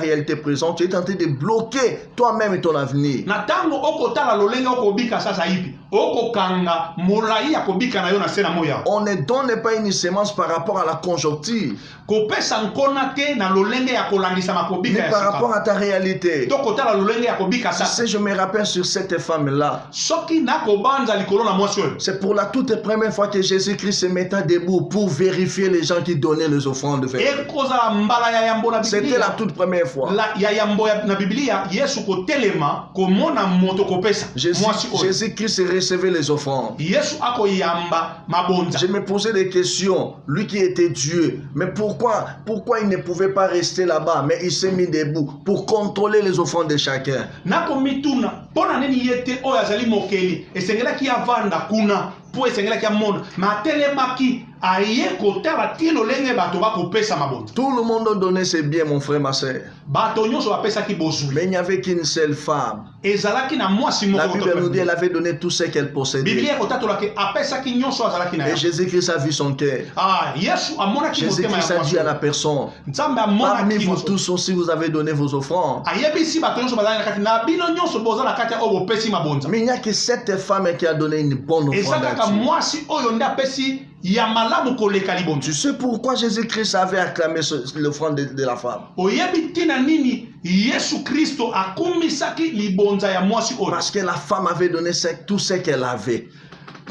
réalité présente, tu es en train de bloquer toi-même et ton avenir. On ne donne pas une sémence par rapport à la conjoncture, mais par rapport à ta réalité. Tu sais, je me rappelle sur cette femme-là. C'est pour la toute première fois que Jésus-Christ se mettait debout pour vérifier les gens qui donnaient les offrandes. C'était la toute première fois. Jésus-Christ recevait les offrandes. Je me posais des questions. Lui qui était Dieu, mais pourquoi il ne pouvait pas rester là-bas, mais il s'est mis debout pour contrôler les offrandes de chacun. Tout le monde donnait ses biens, mon frère, ma soeur. Mais il n'y avait qu'une seule femme. La Bible nous dit qu'elle avait donné tout ce qu'elle possédait. Et Jésus-Christ a vu son cœur. Jésus-Christ a dit à la personne, parmi vous tous aussi, vous avez donné vos offrandes. Mais il n'y a que cette femme qui a donné une bonne offrande à Dieu. Tu sais pourquoi Jésus-Christ avait acclamé l'offrande de la femme? Parce que la femme avait donné tout ce qu'elle avait.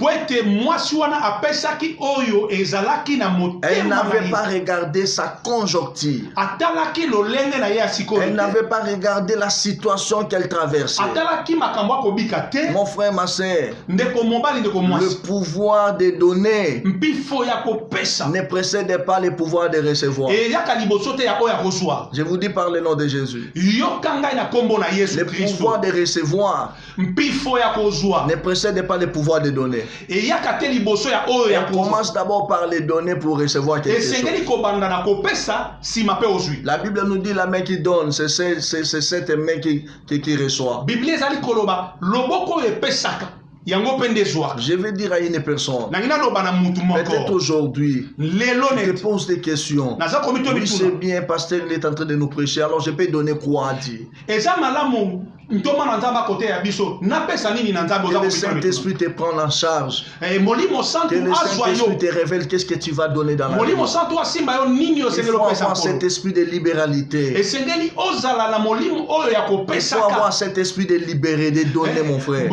Elle n'avait pas regardé sa conjoncture. Elle n'avait pas regardé la situation qu'elle traversait. Mon frère, ma soeur, le pouvoir de donner ne précède pas le pouvoir de recevoir. Je vous dis par le nom de Jésus. Le pouvoir de recevoir ne précède pas le pouvoir de donner. On commence d'abord par les donner pour recevoir quelque chose. La Bible nous dit la main qui donne, c'est cette main qui reçoit. Je vais dire à une personne, peut-être aujourd'hui, je te pose des questions. Oui, c'est bien, pasteur, il est en train de nous prêcher, alors je peux donner quoi à dire? Que le Saint-Esprit te prenne en charge. Que le Saint-Esprit te révèle qu'est-ce que tu vas donner dans la vie. Il faut avoir cet esprit de libéralité. Il faut avoir cet esprit de libérer, de donner, mon frère.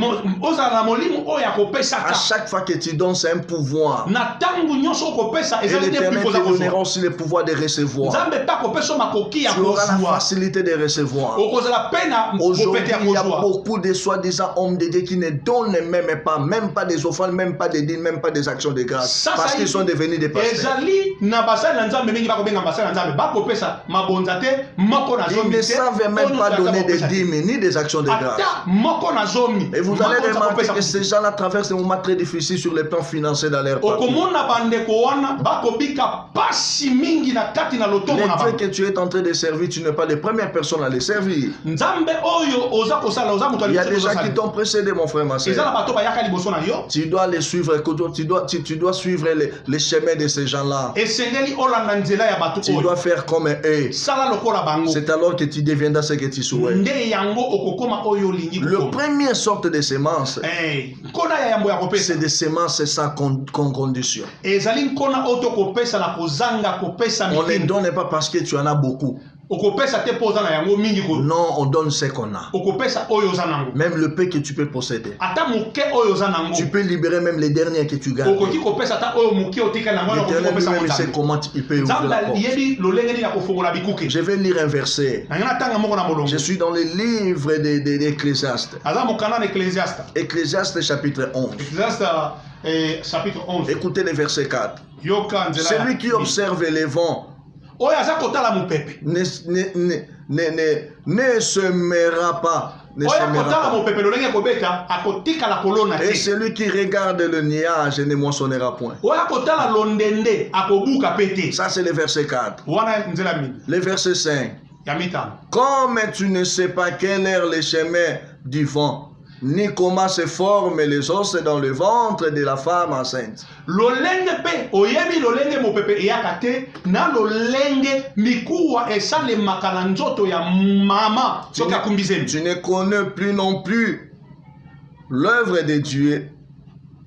À chaque fois que tu donnes, c'est un pouvoir. Et l'Éternel te donnera aussi le pouvoir de recevoir. Tu auras la facilité de recevoir. Aujourd'hui, il y a beaucoup de soi-disant hommes de Dieu qui ne donnent même pas des offrandes, même pas des dîmes, même pas des actions de grâce. Parce qu'ils sont devenus des pasteurs. Ils ne savent même pas donner des dîmes ni des actions de grâce. Et vous allez remarquer que ces gens-là traversent des moments très difficiles sur le plan financier dans leur parcours. Les dieux que tu es en train de servir, tu n'es pas la première personne à les servir. Il y a des gens qui t'ont précédé, mon frère, ma soeur. Tu dois les suivre, tu dois suivre les chemins de ces gens-là. Tu dois faire comme eux. C'est alors que tu deviendras ce que tu souhaites. Le premier sorte de semence, c'est des semences sans condition. On ne donne pas parce que tu en as beaucoup. Non, on donne ce qu'on a. Même le peu que tu peux posséder. Tu peux libérer même les derniers que tu gardes. L'Éternel lui-même sait comment il peut ouvrir la porte. Je vais lire un verset. Je suis dans le livre d'Ecclésiaste. Ecclésiaste chapitre 11. Écoutez le verset 4. Celui qui observe les vents ne semera pas. Et celui qui regarde le nuage ne moissonnera point. Ça c'est le verset 4. Le verset 5. Comme tu ne sais pas quel est le chemin du vent, ni comment se forment les os dans le ventre de la femme enceinte. Lolenge pe oyebi lolenge mopepe eyakate na lolenge mikuwa esale makalanzoto ya mama soka kumbizeni. Tu ne connais plus non plus l'œuvre de Dieu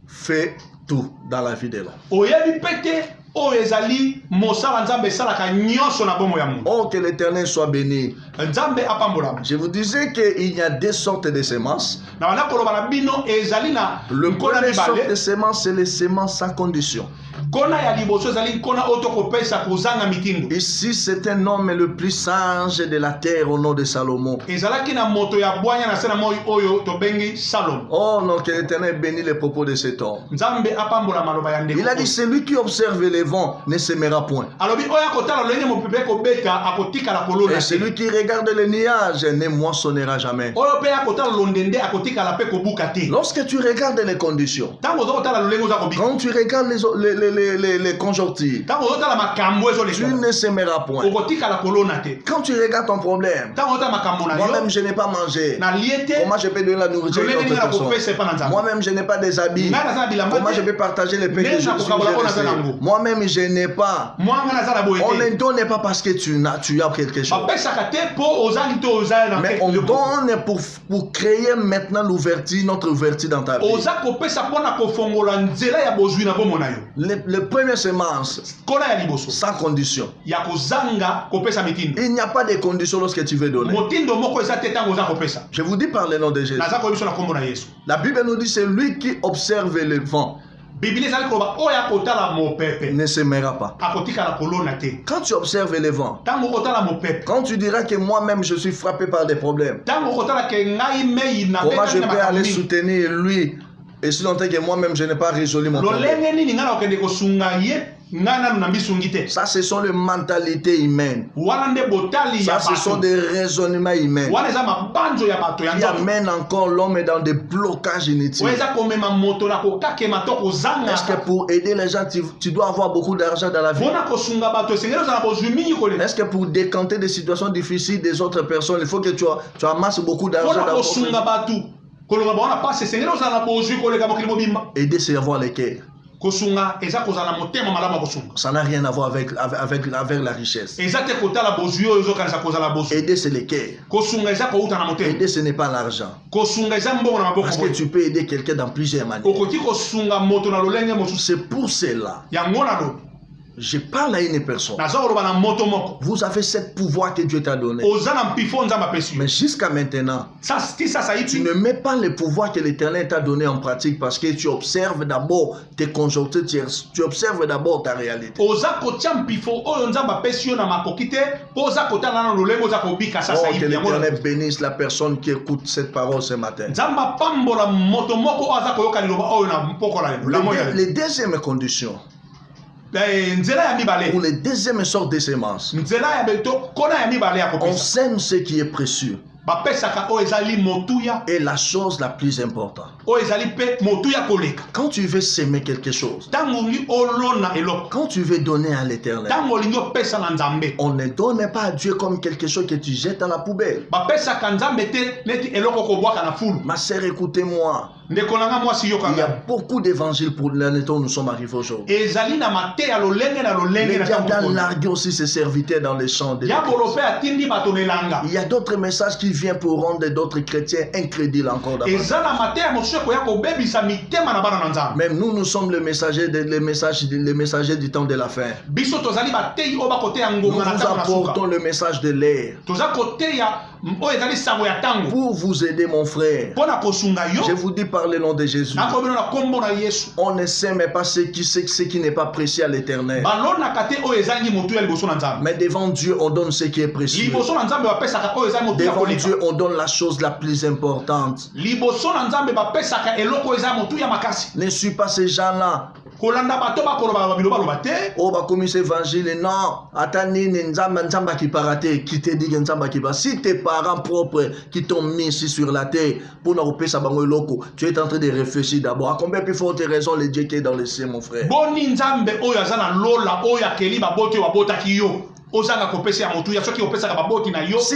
fait tout dans la vie de l'homme. Oyebi pete o ezali mosala nzambe salaka nyonso na bomo ya mungu. Oh, que l'Éternel soit béni. Nzambe apambola. Je vous disais qu'il y a deux sortes de semences. Na wana koloba na bino ezali na le premier sorte de semences, c'est les semences sans condition. Kona ya liboso ezali kona oto kopesa kozanga mitindo. Ici c'est un homme le plus sage de la terre au nom de Salomon. Ezalaki na moto ya bwanya na sena moi oyo to bengi Salomon. Oh non, que l'Éternel bénit les propos de cet homme. Nzambe apambola maloba ya ndeko. Il a dit celui qui observe les vents ne s'aimera point. Alobi oya kotala lenge mopepe ko beta akotika la kolona. Et celui qui regarde les nuages ne moissonnera jamais. Oyo pe akotala londende akotika la pe ko bukate. Lorsque tu regardes les conditions, tango zo kotala lenge za ko bika. quand tu regardes les conjonctures, tu ne s'aimeras point. Quand tu regardes ton problème, moi-même je n'ai pas mangé, comment je peux donner la nourriture à une autre personne? Moi-même je n'ai pas des habits, comment je peux partager les paix que je suis? Moi-même je n'ai pas. On ne donne pas parce que tu as quelque chose, mais on donne pour créer maintenant l'ouverture, notre ouverture dans ta vie. Le premier semence sans condition. Il n'y a pas de condition lorsque tu veux donner. Je vous dis par le nom de Jésus. La Bible nous dit c'est lui qui observe le vent ne s'aimera pas. Quand tu observes les vents, quand tu diras que moi-même je suis frappé par des problèmes, comment je peux aller soutenir lui et si longtemps que moi-même je n'ai pas résolu mon problème? Ça, ce sont les mentalités humaines. Ça, ce sont des raisonnements humains qui amènent encore l'homme dans des blocages inutiles. Est-ce que pour aider les gens, tu dois avoir beaucoup d'argent dans la vie? Est-ce que pour décanter des situations difficiles des autres personnes, il faut que tu amasses beaucoup d'argent dans ta vie? Aider, c'est avoir les cœurs. Ça n'a rien à voir avec la richesse. Aider, c'est les cœurs. Aider, ce n'est pas l'argent. Parce que tu peux aider quelqu'un dans plusieurs manières. C'est pour cela. Je parle à une personne. Vous avez ce pouvoir que Dieu t'a donné. Mais jusqu'à maintenant, tu ne mets pas le pouvoir que l'Éternel t'a donné en pratique parce que tu observes d'abord tes conjonctures, tu observes d'abord ta réalité. Oh, que l'Éternel bénisse la personne qui écoute cette parole ce matin. Les deuxièmes conditions, pour les deuxième sorte de semences, on sème ce qui est précieux et la chose la plus importante. Quand tu veux s'aimer quelque chose, quand tu veux donner à l'Éternel, on ne donne pas à Dieu comme quelque chose que tu jettes à la poubelle. Ma sœur, écoutez-moi. Il y a beaucoup d'évangiles pour l'année où nous sommes arrivés aujourd'hui. Les diables ont largué aussi ses serviteurs dans les champs de l'Église. Il y a d'autres messages qui viennent pour rendre d'autres chrétiens incrédules encore davantage. Même nous sommes les messagers du temps de la fin. Nous vous apportons le message de l'air pour vous aider, mon frère. Je vous dis par le nom de Jésus, on ne sème pas ce qui n'est pas précieux à l'Éternel. Mais devant Dieu, on donne ce qui est précieux. Devant Dieu, on donne la chose la plus importante. Ne suis pas ces gens-là. Oh, bah, comme cet évangile, non. Si tes parents propres qui t'ont mis ici sur la terre pour nous repérer ça, tu es en train de réfléchir d'abord. À combien plus forte raison le Dieu qui est dans le ciel, mon frère? Si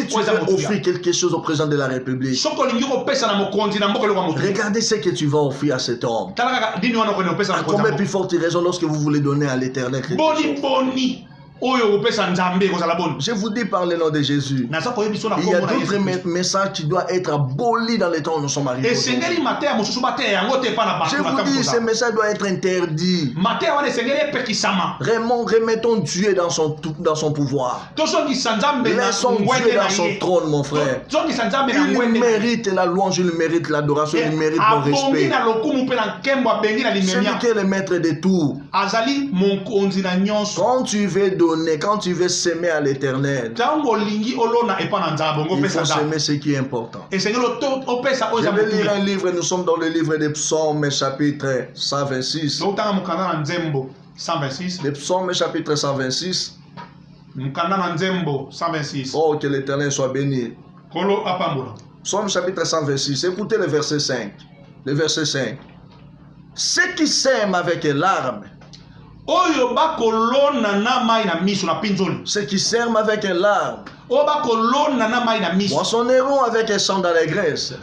tu veux offrir quelque chose au président de la République, regardez ce que tu vas offrir à cet homme. À combien plus forte raison lorsque vous voulez donner à l'Éternel quelque chose. Je vous dis par le nom de Jésus, il y a d'autres messages qui doivent être abolis dans les temps où nous sommes arrivés. Je vous dis, ces messages doivent être interdits. Remettons Dieu dans son pouvoir. Laissons Dieu dans son trône, mon frère. Il mérite la louange, il mérite l'adoration, il mérite mon respect. Celui qui est le maître de tout. Quand tu veux donner, quand tu veux s'aimer à l'Éternel, il faut s'aimer ce qui est important. Je vais lire un livre, nous sommes dans le livre des Psaumes, chapitre 126. Les Psaumes, chapitre 126. Oh, que l'Éternel soit béni. Psaume, chapitre 126. Écoutez le verset 5. Le verset 5. Ceux qui s'aiment avec larmes, ceux qui s'aiment avec larmes, moissonneront avec un chant d'allégresse.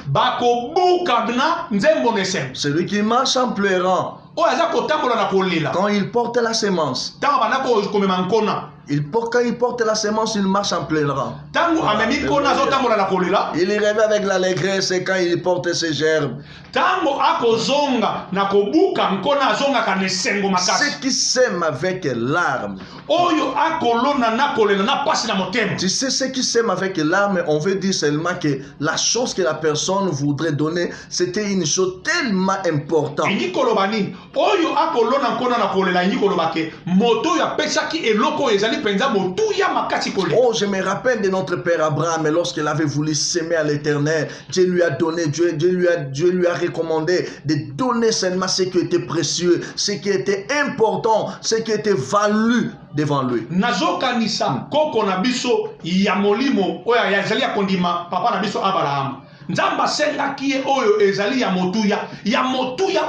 Celui qui marche en pleurant, quand il porte la semence, quand il porte la semence, il marche en pleurant. Il y rêve avec l'allégresse quand il porte ses gerbes. Ceux qui s'aiment avec larmes. Tu sais, ceux qui s'aiment avec larmes, on veut dire seulement que la chose que la personne voudrait donner, c'était une chose tellement importante. Oh, je me rappelle de notre père Abraham, lorsqu'il avait voulu s'aimer à l'Éternel, Dieu lui a donné, Dieu lui a recommandé de donner seulement ce qui était précieux, ce qui était important, ce qui était valu devant lui. Nzamba senga kie oyo ezali ya motuya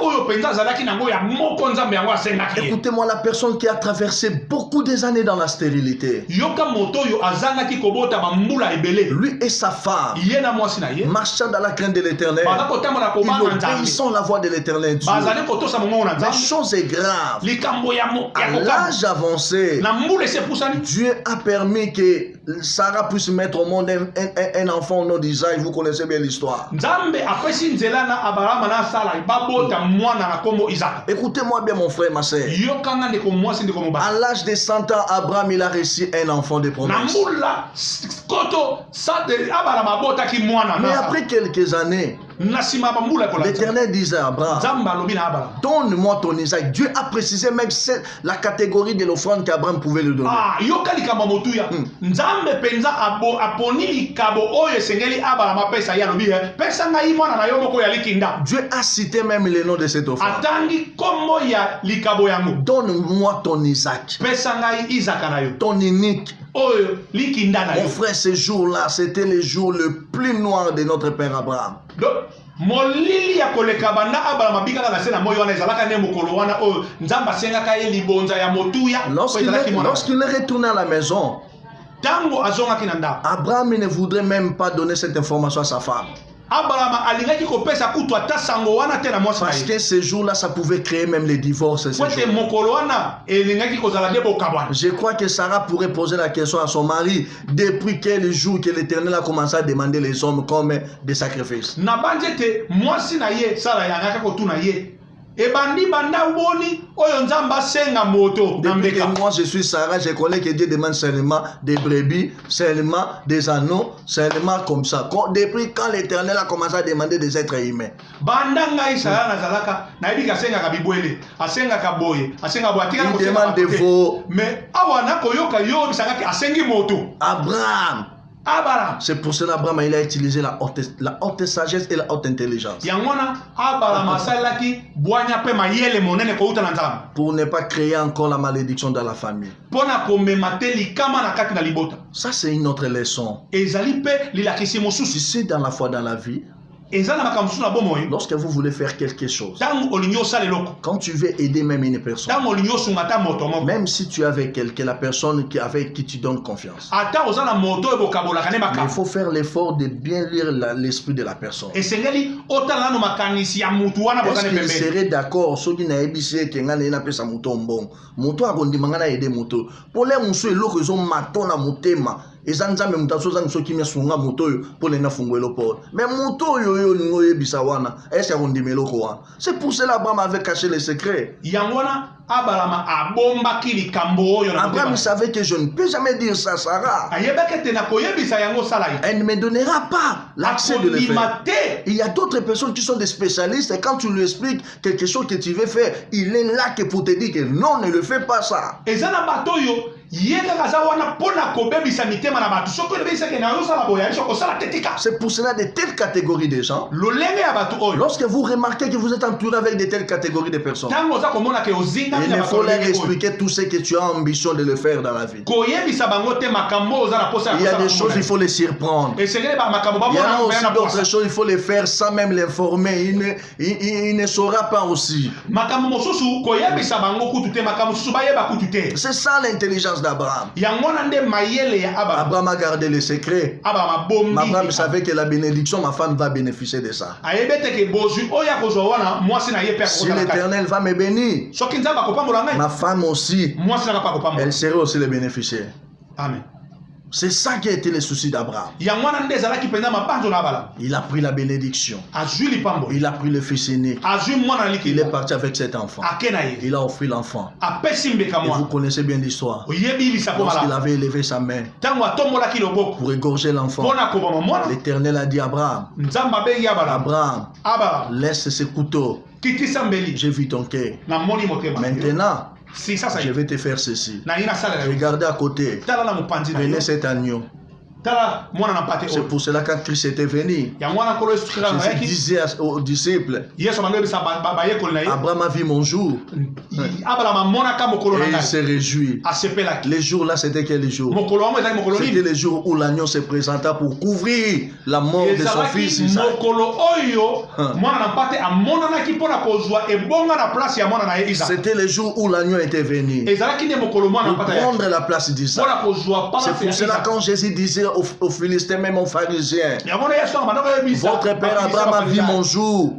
oyo penza zalaki nango ya moko nzambe yango asenga kie. Écoutez-moi, la personne qui a traversé beaucoup des années dans la stérilité, yoka motoyo azanga ki kobota bambula ebele, lui et sa femme yena mwasi na ye marchant dans la crainte de l'Éternel, obéissant la voix de l'Éternel Dieu. La chose est grave. À l'âge avancé, Dieu a permis que Sarah puisse mettre au monde un enfant au nom d'Isaac. Vous connaissez bien l'histoire. Écoutez-moi bien, mon frère, ma soeur. À l'âge de 100 ans, Abraham il a reçu un enfant de promesse. Mais après quelques années, l'Éternel disait à Abraham, donne-moi ton Isaac. Dieu a précisé même la catégorie de l'offrande qu'Abraham pouvait lui donner. Dieu a cité même le nom de cette offrande. Donne-moi ton Isaac, ton unique. Mon frère, ce jour-là, c'était le jour le plus noir de notre père Abraham. Lorsqu'il est retourné à la maison, Abraham ne voudrait même pas donner cette information à sa femme. Parce que ce jour-là, ça pouvait créer même les divorces. Je crois que Sarah pourrait poser la question à son mari depuis quel jour que l'Éternel a commencé à demander les hommes comme des sacrifices. Depuis que moi je suis Sarah, je connais que Dieu demande seulement des brebis, seulement des anneaux, seulement comme ça. Depuis quand l'Éternel a commencé à demander des êtres humains. Il demande des veaux. Abraham. C'est pour cela qu'Abraham il a utilisé la haute sagesse et la haute intelligence. Pour ne pas créer encore la malédiction dans la famille. Ça c'est une autre leçon. Tu sais, dans la foi, dans la vie, Lorsque vous voulez faire quelque chose, quand tu veux aider même une personne, même si tu es avec la personne avec qui tu donnes confiance, il faut faire l'effort de bien lire l'esprit de la personne. Est-ce qu'il serait d'accord pour les ezanzambe mutasoza nsoki miasunga moto yo pour na funguelo port mais moto yo ningo yebisa wana est-ce akondimelo ko wana. C'est pour cela Abraham avait caché les secrets. Yangwana abalama abomba kili kambo oyo na Abraham savait que je ne peux jamais dire ça Sarah. Ayebekete na koyebisa yango sala. Elle ne me donnera pas l'accès de le faire. Il y a d'autres personnes qui sont des spécialistes et quand tu lui expliques quelque chose que tu veux faire, il est là que pour te dire que non, ne le fais pas ça. Ezana batoyo c'est pour cela de telles catégories de gens. Lorsque vous remarquez que vous êtes entouré avec de telles catégories de personnes, il ne faut leur expliquer tout ce que tu as ambition de le faire dans la vie. Il y a des choses, il faut les surprendre. Il y a aussi d'autres choses, il faut les faire sans même l'informer. Il ne saura pas aussi. C'est ça l'intelligence d'Abraham. Abraham a gardé le secret. Abraham savait que la bénédiction, ma femme va bénéficier de ça. Si l'Éternel va me bénir, ma femme aussi, elle serait aussi le bénéficiaire. Amen. C'est ça qui a été le souci d'Abraham. Il a pris la bénédiction. Il a pris le fils aîné. Il est parti avec cet enfant. Il a offert l'enfant. Et vous connaissez bien l'histoire. Lorsqu'il avait élevé sa main pour égorger l'enfant, l'Éternel a dit à Abraham, Abraham, laisse ce couteau. J'ai vu ton cœur. Maintenant, je vais te faire ceci. Regardez à côté. Prenez cet agneau. C'est pour cela quand Christ était venu, Jésus disait aux disciples, Abraham a vu mon jour et il se réjouit. Les jours là, c'était quel jour? C'était le jour où l'agneau se présenta pour couvrir la mort de son fils Isaac. C'était le jour où l'agneau était venu pour prendre la place d'Isaac. C'est pour cela quand Jésus disait aux Philistins, même aux pharisiens, votre père Abraham a vu mon jour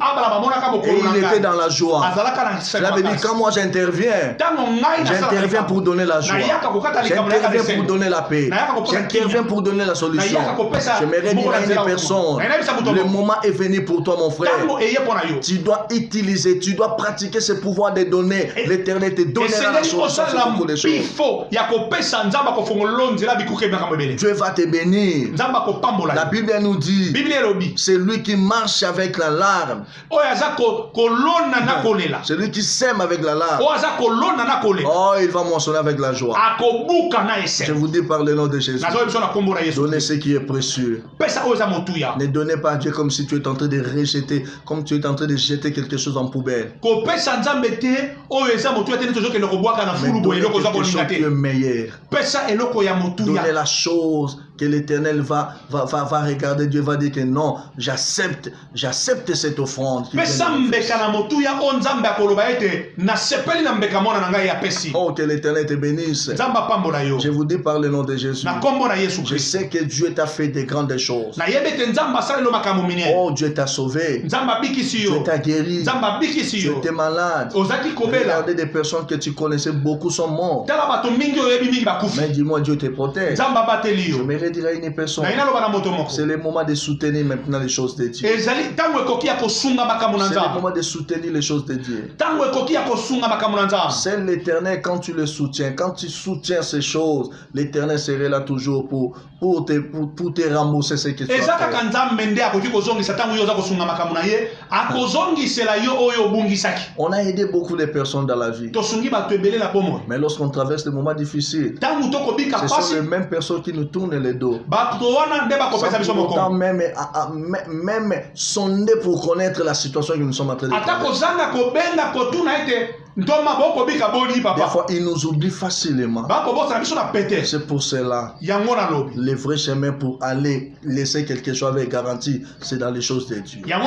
et il était dans la joie. Cela veut dire quand moi j'interviens pour donner la joie, j'interviens pour donner la paix, j'interviens pour donner la solution. J'aimerais dire à une personne, le moment est venu pour toi mon frère. Tu dois utiliser, tu dois pratiquer ce pouvoir de donner. L'Éternel te donnera la solution sur beaucoup de choses. Dieu va te bénir. La Bible nous dit, c'est lui qui marche avec la larme. C'est lui qui sème avec la larme. Oh, il va moissonner avec la joie. Je vous dis par le nom de Jésus, donnez ce qui est précieux. Ne donnez pas à Dieu comme si tu es en train de rejeter, comme tu es en train de jeter quelque chose en poubelle. Mais donnez quelque chose qui est meilleur. Donnez la chose que l'Éternel va regarder. Dieu va dire que non, j'accepte cette offrande. Oh, que l'Éternel te bénisse. Je vous dis par le nom de Jésus, je sais que Dieu t'a fait de grandes choses. Oh, Dieu t'a sauvé, Dieu t'a guéri, tu étais malade. Regardez des personnes que tu connaissais, beaucoup sont morts. Mais dis-moi, Dieu te protège. Je me dire à une personne, c'est le moment de soutenir maintenant les choses de Dieu. C'est le moment de soutenir les choses de Dieu. C'est l'Éternel, quand tu le soutiens, quand tu soutiens ces choses, l'Éternel serait là toujours pour te rembourser ce que tu as fait. On a aidé beaucoup de personnes dans la vie. Mais lorsqu'on traverse des moments difficiles, ce sont les mêmes personnes qui nous tournent les dos. Sans pourtant même sonder pour connaître la situation que nous sommes en train de traverser. Des fois, ils nous oublient facilement. C'est pour cela, le vrai chemin pour aller laisser quelque chose avec garantie, c'est dans les choses de Dieu. Là,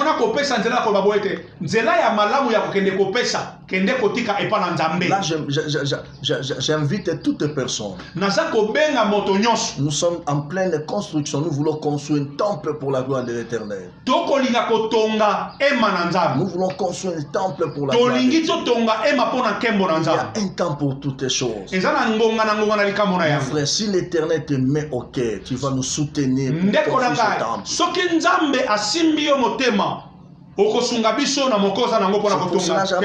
j'invite toutes personnes. Nous sommes en pleine construction. Nous voulons construire un temple pour la gloire de l'Éternel. Nous voulons construire un temple pour la gloire de l'Éternel. Il y a un temps pour toutes les choses. Mon frère, si l'Éternel te met au cœur, tu vas nous soutenir pour construire ce temple. J'avais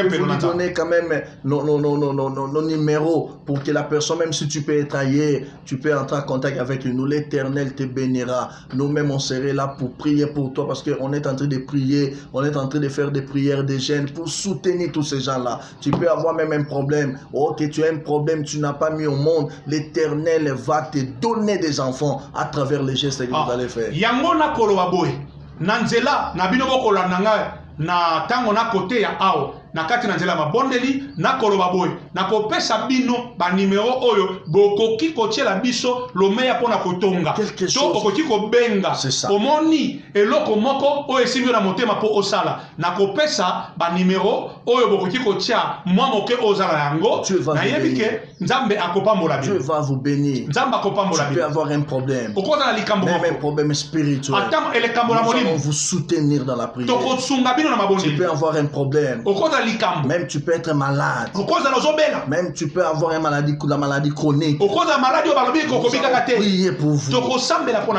voulu donner quand même nos numéros pour que la personne, même si tu peux être ailleurs, tu peux entrer en contact avec nous. L'Éternel te bénira. Nous-mêmes, on serait là pour prier pour toi parce qu'on est en train de prier, on est en train de faire des prières, des jeûnes pour soutenir tous ces gens-là. Tu peux avoir même un problème. Ok, tu as un problème, tu n'as pas mis au monde. L'Éternel va te donner des enfants à travers les gestes que vous allez faire. Nanzela na bino bokola nanga na tango na kote ya ao na kati na nzela mabondeli na koloba boy na kopesa bino ba numero oyo bokoki kotiela biso lomeya pona kotonga to okoki kobenga omoni eloko moko oyo esimbi na motema po osala na kopesa ba numero oyo bokoki kotia mwa moke ozala yango na yebike nzambe akopambola bino. Dieu va vous bénir. Nzambe akopambola bino. Tu peux avoir un problème, okoza na likambo même un problème spirituel. Atama elekambo na molimo. Nous allons vous soutenir dans la prière. Tokotsunga bino na mabondeli. Tu peux avoir un problème. Même tu peux être malade. Même tu peux avoir une maladie, la maladie chronique. Priez pour vous.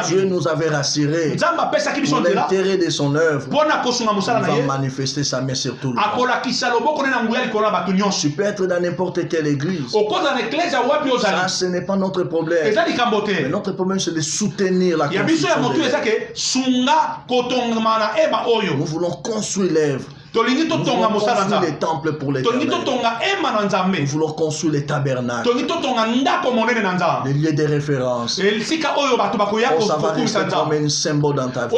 Dieu nous avait rassurés. Pour l'intérêt de son œuvre, il va manifester sa main sur tout le monde. Tu peux être dans n'importe quelle église. Ça, ce n'est pas notre problème. Mais notre problème, c'est de soutenir la construction. Nous voulons construire l'œuvre. Nous voulons construire les temples pour l'Éternel. Nous voulons construire les tabernacles, les lieux de référence. Ça va rester comme un symbole dans ta vie.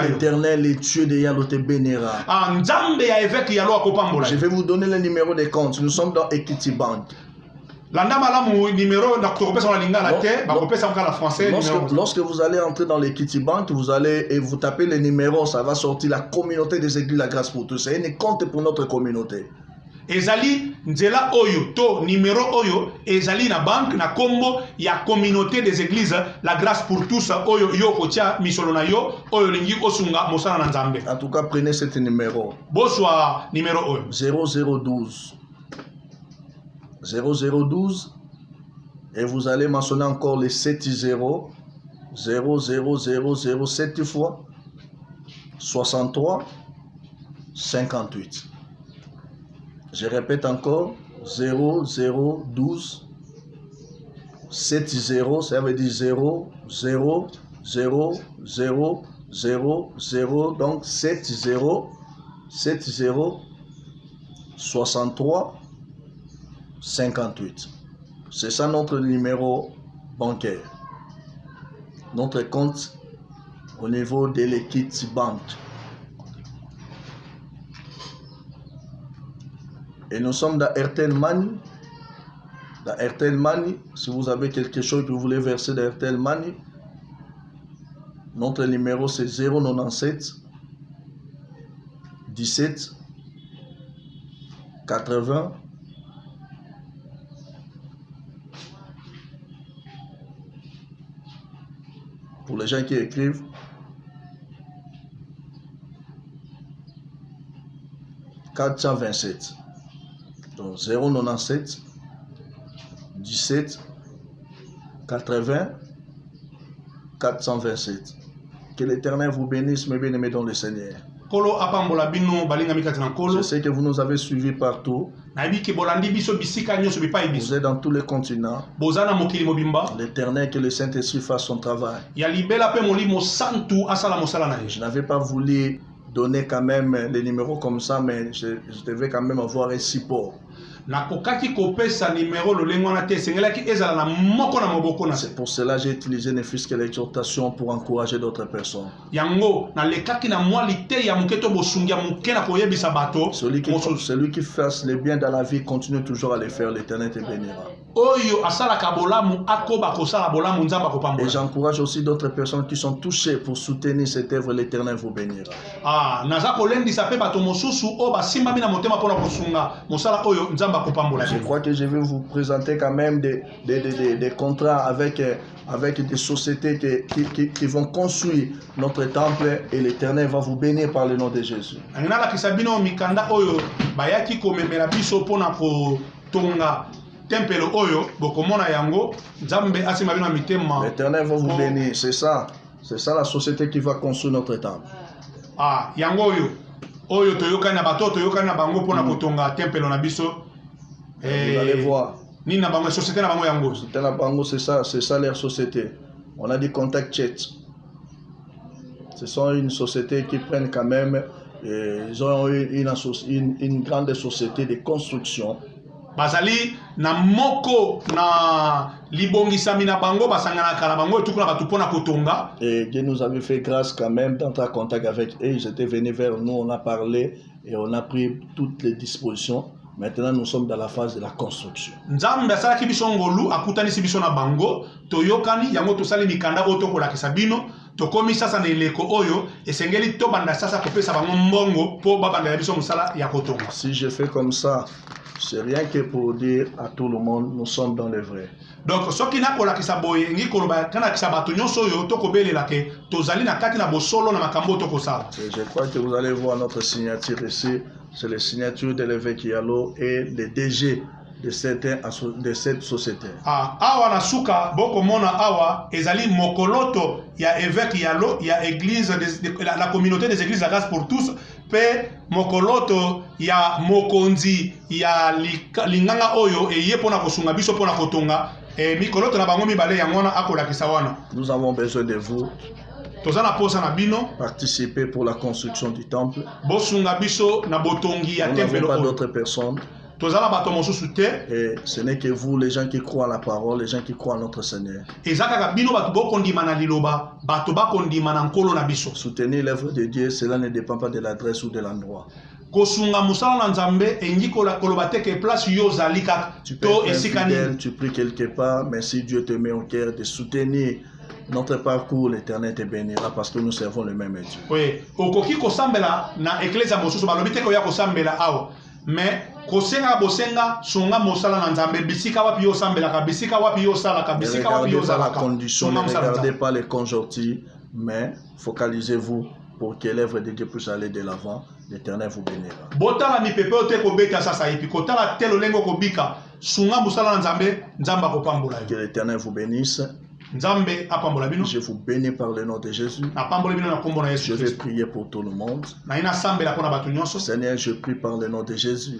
L'Éternel, le Dieu de Yahweh te bénira. Je vais vous donner le numéro de compte. Nous sommes dans Equity Bank. Lorsque vous allez entrer dans l'Equity Bank, vous allez et vous tapez le numéro, ça va sortir la communauté des églises La Grâce pour tous. C'est un compte pour notre communauté. Ezali nzela oyo to numéro oyo ezali na banque na kombo ya communauté des églises La Grâce pour tous oyo yo kotia misolo na yo oyo lingi osunga mosala na nzambe. En tout cas, prenez ce numéro. Bonsoir numéro oyo 0012 0012 et vous allez mentionner encore les 70 7 fois 63 58. Je répète encore 0012 70, ça veut dire 0 0 0 0 0 0, donc 70 63 58. C'est ça notre numéro bancaire. Notre compte au niveau de l'Equity Bank. Et nous sommes dans Airtel Money. Dans Airtel Money, si vous avez quelque chose que vous voulez verser dans Airtel Money, notre numéro c'est 097 17 80 pour les gens qui écrivent 427. Donc 097 17 80 427. Que l'Éternel vous bénisse, mes bien-aimés dans le Seigneur. Je sais que vous nous avez suivis partout. Vous êtes dans tous les continents. L'Éternel, que le Saint-Esprit fasse son travail. Je n'avais pas voulu donner quand même les numéros comme ça, mais je devais quand même avoir un support. C'est pour cela que j'ai utilisé ne fût-ce que l'exhortation pour encourager d'autres personnes. Celui qui fasse le bien dans la vie continue toujours à le faire, l'Éternel te bénira. Et j'encourage aussi d'autres personnes qui sont touchées pour soutenir cette œuvre, l'Éternel vous bénira. Je crois que je vais vous présenter quand même des contrats avec des sociétés qui vont construire notre temple et l'Éternel va vous bénir par le nom de Jésus. L'Éternel va vous bénir, c'est ça la société qui va construire notre temple. Vous allez voir. C'est ça leur société. On a dit Contact Chat. Ce sont une société qui prennent quand même, ils ont une grande société de construction. Bazali na moko na libongisami na bango basangana kala bango etukuna batupona kotonga. Et Dieu nous avait fait grâce quand même d'entrer en contact avec eux. Ils étaient venus vers nous, on a parlé et on a pris toutes les dispositions. Maintenant, nous sommes dans la phase de la construction. Nzambe asalaki biso ngolu akutanisi biso na bango toyokani yango tosali mikanda oyo tokolakisa bino tokomi sasa na eleko oyo esengeli tobanda sasa kopesa bango mbongo po babanda biso musala ya kotonga. Si je fais comme ça, c'est rien que pour dire à tout le monde, nous sommes dans le vrai. Donc, ce qui n'a pas la kisaboye, ni koloba kana kisabato nyonso yo tokobelela ke tozali na kati na bosolo na makambo tokosala. Je crois que vous allez voir notre signature ici, c'est la signature de l'évêque Yalo et le DG de cette société. Awa na suka boko mona awa ezali mokoloto ya évêque Yalo, ya église la communauté des églises de la grâce pour tous. Pe mokoloto ya mokonzi ya linganga oyo eye pona kosunga biso pona kotonga mikoloto na bango mibale ya ngona akolakisa wana. Nous avons besoin de vous. Tozana posa na bino participer pour la construction du temple. Bosunga biso na botongi ya temple. Nous n'avons pas d'autres personnes. Et ce n'est que vous, les gens qui croient à la parole, les gens qui croient à notre Seigneur. Soutenir l'œuvre de Dieu, cela ne dépend pas de l'adresse ou de l'endroit. Tu peux être fidèle, tu pries quelque part, mais si Dieu te met au cœur de soutenir notre parcours, l'Éternel te bénira parce que nous servons le même Dieu. Oui. Mais kosenga bosenga songa mosala na nzambe bisika wapi yo sambelaka bisika wapi yo salaka bisika wapi yo zalaka. Ne regardez pas les conjonctures, mais focalisez-vous pour que l'œuvre de Dieu puisse aller de l'avant. L'Éternel vous bénira. Botala mi pepe ote ko beta sasa ipi kotala telo lengo ko bika songa mosala na nzambe nzamba ko pambola. Que l'Éternel vous bénisse. Je vous bénis par le nom de Jésus. Je vais prier pour tout le monde. Seigneur, je prie par le nom de Jésus.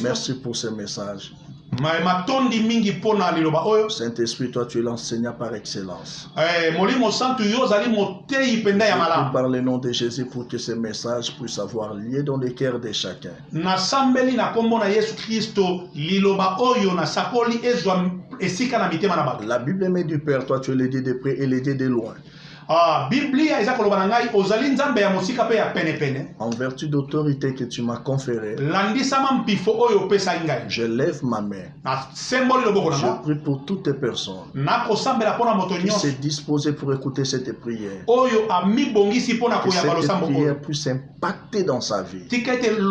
Merci pour ce message. Saint-Esprit, toi tu es l'enseignant par excellence. Je prie par le nom de Jésus pour que ce message puisse avoir lieu dans le cœur de chacun. La Bible met du Père, toi tu es l'aider de près et l'aider de loin. En vertu d'autorité que tu m'as conférée, je lève ma main. Je prie pour toutes les personnes qui s'est disposées pour écouter cette prière. Que cette prière puisse impacter dans sa vie. Si tu es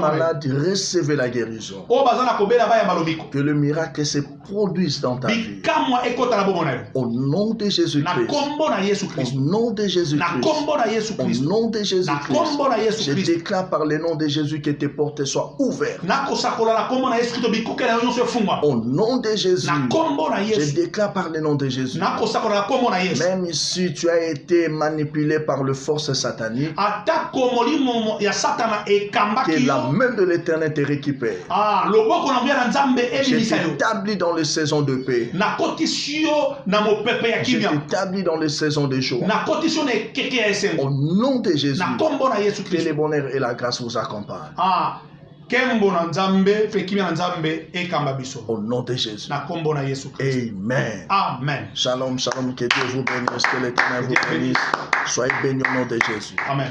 malade, recevez la guérison. Que le miracle se produise dans ta vie. Au nom de Jésus-Christ. Au nom de Jésus-Christ. Au nom de Jésus-Christ. Je déclare par le nom de Jésus que tes portes soient ouvertes. Au nom de Jésus. Je déclare par le nom de Jésus. Même si tu as été manipulé par le force satanique, que la main de l'Éternel te récupère. Je t'établis dans dans les saisons de paix. Je t'établis dans les saisons de joie. Au nom de Jésus, que le bonheur et la grâce vous accompagnent. Au nom de Jésus. Amen. Amen. Shalom, shalom, que Dieu vous bénisse, que l'Éternel vous bénisse. Soyez bénis au nom de Jésus. Amen.